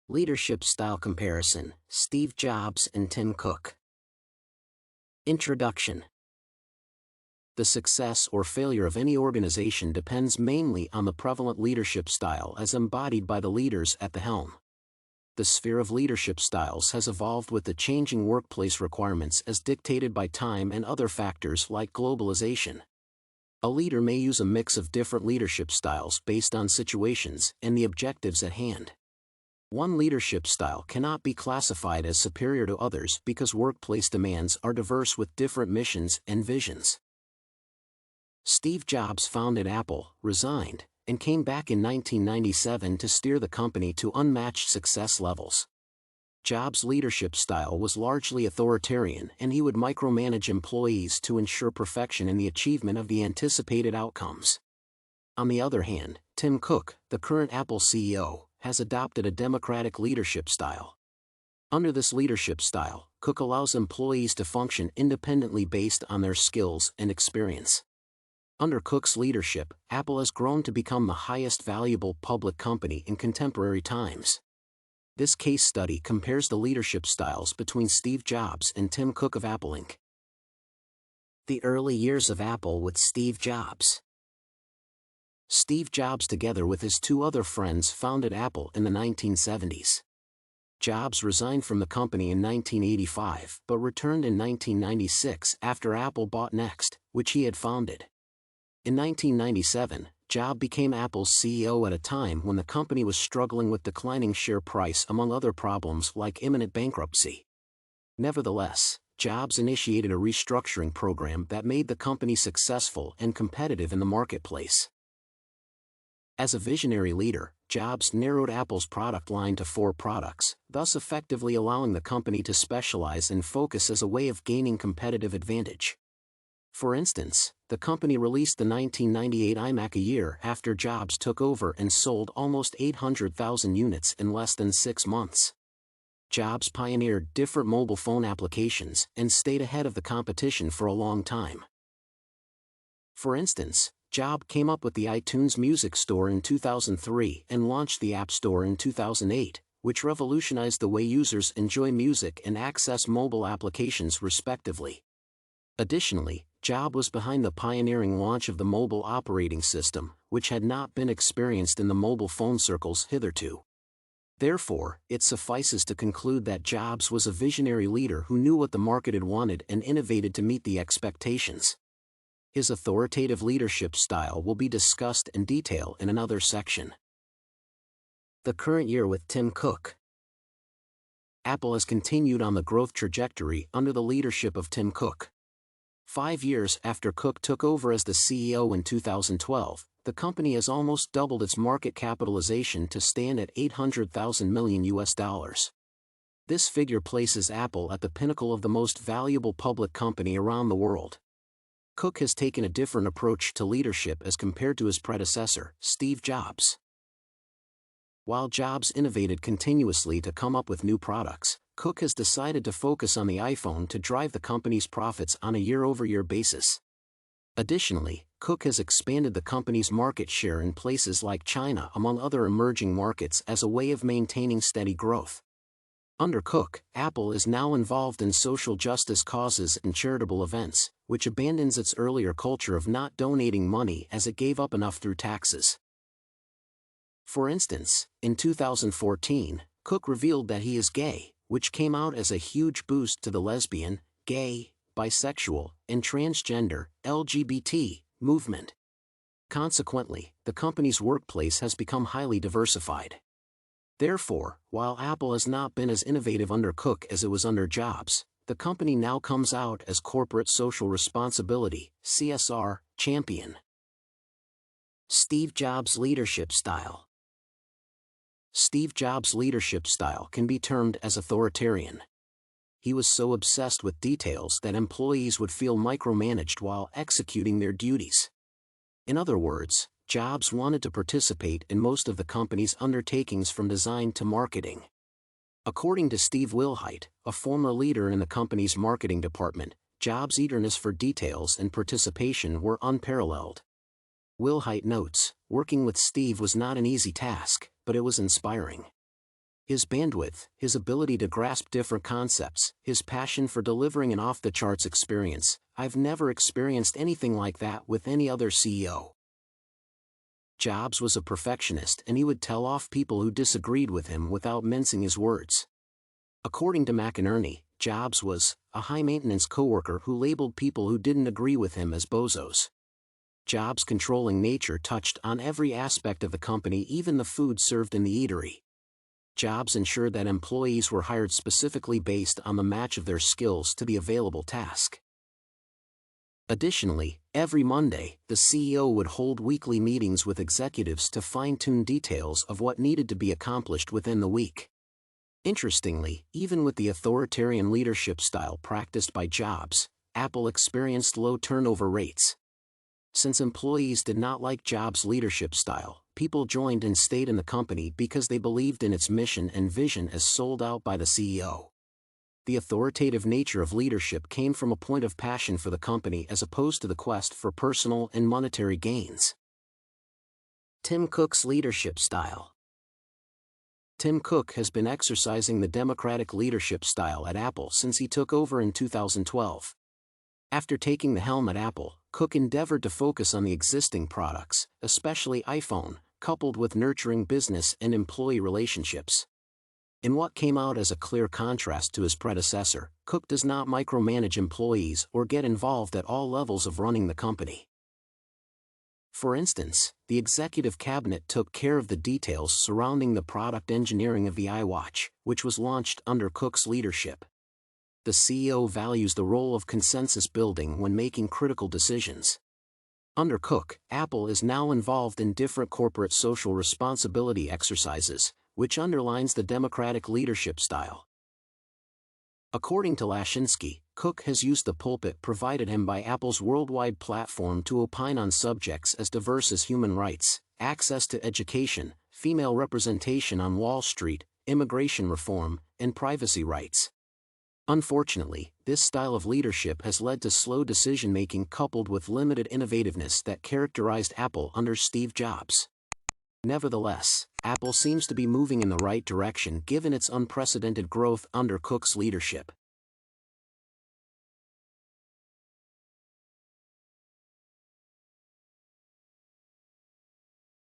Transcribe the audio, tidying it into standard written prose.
Leadership Style Comparison, Steve Jobs and Tim Cook. Introduction. The success or failure of any organization depends mainly on the prevalent leadership style as embodied by the leaders at the helm. The sphere of leadership styles has evolved with the changing workplace requirements as dictated by time and other factors like globalization. A leader may use a mix of different leadership styles based on situations and the objectives at hand. One leadership style cannot be classified as superior to others because workplace demands are diverse with different missions and visions. Steve Jobs founded Apple, resigned, and came back in 1997 to steer the company to unmatched success levels. Jobs' leadership style was largely authoritarian and he would micromanage employees to ensure perfection in the achievement of the anticipated outcomes. On the other hand, Tim Cook, the current Apple CEO, has adopted a democratic leadership style. Under this leadership style, Cook allows employees to function independently based on their skills and experience. Under Cook's leadership, Apple has grown to become the highest valuable public company in contemporary times. This case study compares the leadership styles between Steve Jobs and Tim Cook of Apple Inc. The early years of Apple with Steve Jobs. Steve Jobs together with his two other friends founded Apple in the 1970s. Jobs resigned from the company in 1985 but returned in 1996 after Apple bought Next, which he had founded. In 1997, Jobs became Apple's CEO at a time when the company was struggling with declining share price among other problems like imminent bankruptcy. Nevertheless, Jobs initiated a restructuring program that made the company successful and competitive in the marketplace. As a visionary leader, Jobs narrowed Apple's product line to 4 products, thus effectively allowing the company to specialize and focus as a way of gaining competitive advantage. For instance, the company released the 1998 iMac a year after Jobs took over and sold almost 800,000 units in less than 6 months. Jobs pioneered different mobile phone applications and stayed ahead of the competition for a long time. For instance, Jobs came up with the iTunes Music Store in 2003 and launched the App Store in 2008, which revolutionized the way users enjoy music and access mobile applications respectively. Additionally, Jobs was behind the pioneering launch of the mobile operating system, which had not been experienced in the mobile phone circles hitherto. Therefore, it suffices to conclude that Jobs was a visionary leader who knew what the market had wanted and innovated to meet the expectations. His authoritative leadership style will be discussed in detail in another section. The current year with Tim Cook. Apple has continued on the growth trajectory under the leadership of Tim Cook. 5 years after Cook took over as the CEO in 2012, the company has almost doubled its market capitalization to stand at $800,000 million. This figure places Apple at the pinnacle of the most valuable public company around the world. Cook has taken a different approach to leadership as compared to his predecessor, Steve Jobs. While Jobs innovated continuously to come up with new products, Cook has decided to focus on the iPhone to drive the company's profits on a year-over-year basis. Additionally, Cook has expanded the company's market share in places like China among other emerging markets as a way of maintaining steady growth. Under Cook, Apple is now involved in social justice causes and charitable events, which abandons its earlier culture of not donating money as it gave up enough through taxes. For instance, in 2014, Cook revealed that he is gay, which came out as a huge boost to the lesbian, gay, bisexual, and transgender (LGBT) movement. Consequently, the company's workplace has become highly diversified. Therefore, while Apple has not been as innovative under Cook as it was under Jobs, the company now comes out as corporate social responsibility (CSR) champion. Steve Jobs' leadership style. Steve Jobs' leadership style can be termed as authoritarian. He was so obsessed with details that employees would feel micromanaged while executing their duties. In other words, Jobs wanted to participate in most of the company's undertakings from design to marketing. According to Steve Wilhite, a former leader in the company's marketing department, Jobs' eagerness for details and participation were unparalleled. Wilhite notes, working with Steve was not an easy task, but it was inspiring. His bandwidth, his ability to grasp different concepts, his passion for delivering an off-the-charts experience, I've never experienced anything like that with any other CEO. Jobs was a perfectionist, and he would tell off people who disagreed with him without mincing his words. According to McInerney, Jobs was a high-maintenance coworker who labeled people who didn't agree with him as bozos. Jobs' controlling nature touched on every aspect of the company, even the food served in the eatery. Jobs ensured that employees were hired specifically based on the match of their skills to the available task. Additionally, every Monday, the CEO would hold weekly meetings with executives to fine-tune details of what needed to be accomplished within the week. Interestingly, even with the authoritarian leadership style practiced by Jobs, Apple experienced low turnover rates. Since employees did not like Jobs' leadership style, people joined and stayed in the company because they believed in its mission and vision as sold out by the CEO. The authoritative nature of leadership came from a point of passion for the company as opposed to the quest for personal and monetary gains. Tim Cook's leadership style. Tim Cook has been exercising the democratic leadership style at Apple since he took over in 2012. After taking the helm at Apple, Cook endeavored to focus on the existing products, especially iPhone, coupled with nurturing business and employee relationships. In what came out as a clear contrast to his predecessor, Cook does not micromanage employees or get involved at all levels of running the company. For instance, the executive cabinet took care of the details surrounding the product engineering of the iWatch, which was launched under Cook's leadership. The CEO values the role of consensus building when making critical decisions. Under Cook, Apple is now involved in different corporate social responsibility exercises, which underlines the democratic leadership style. According to Lashinsky, Cook has used the pulpit provided him by Apple's worldwide platform to opine on subjects as diverse as human rights, access to education, female representation on Wall Street, immigration reform, and privacy rights. Unfortunately, this style of leadership has led to slow decision-making coupled with limited innovativeness that characterized Apple under Steve Jobs. Nevertheless, Apple seems to be moving in the right direction given its unprecedented growth under Cook's leadership.